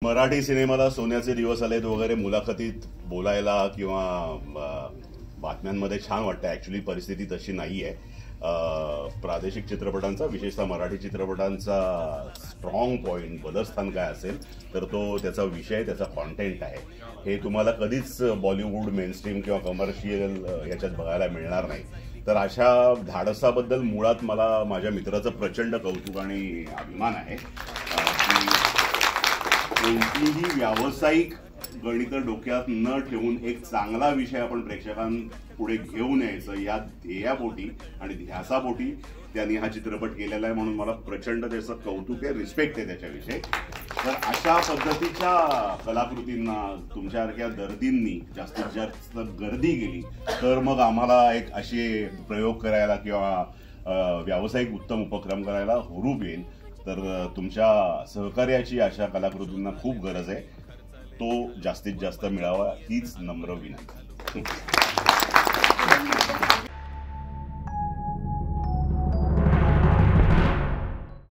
मराठी सिनेमाला सोन्याचे दिवस आलेत वगैरे मुलाखतीत बोलायला किंवा बातम्यांमध्ये छान वाटतं. ॲक्च्युली परिस्थिती तशी नाही आहे. प्रादेशिक चित्रपटांचा, विशेषतः मराठी चित्रपटांचा स्ट्रॉंग पॉईंट, बलस्थान काय असेल तर तो त्याचा विषय, त्याचा कॉन्टेंट आहे. हे तुम्हाला कधीच बॉलिवूड, मेनस्ट्रीम किंवा कमर्शियल याच्यात बघायला मिळणार नाही. तर अशा धाडसाबद्दल मुळात मला माझ्या मित्राचं प्रचंड कौतुक आणि अभिमान आहे. कोणतीही व्यावसायिक गणित डोक्यात न ठेवून एक चांगला विषय आपण प्रेक्षकांपुढे घेऊन यायचं या ध्येयापोटी आणि ध्यासापोटी त्यांनी हा चित्रपट केलेला आहे. म्हणून मला प्रचंड त्याचं कौतुक आहे, रिस्पेक्ट आहे त्याच्याविषयी. तर अशा पद्धतीच्या कलाकृतींना तुमच्यासारख्या दर्दींनी जास्तीत जास्त गर्दी केली तर मग आम्हाला एक असे प्रयोग करायला किंवा व्यावसायिक उत्तम उपक्रम करायला हुरूप येईल. तर तुमच्या सहकार्याची अशा कलाकृतींना खूप गरज आहे. तो जास्तीत जास्त मिळावा हीच नम्र विनंती.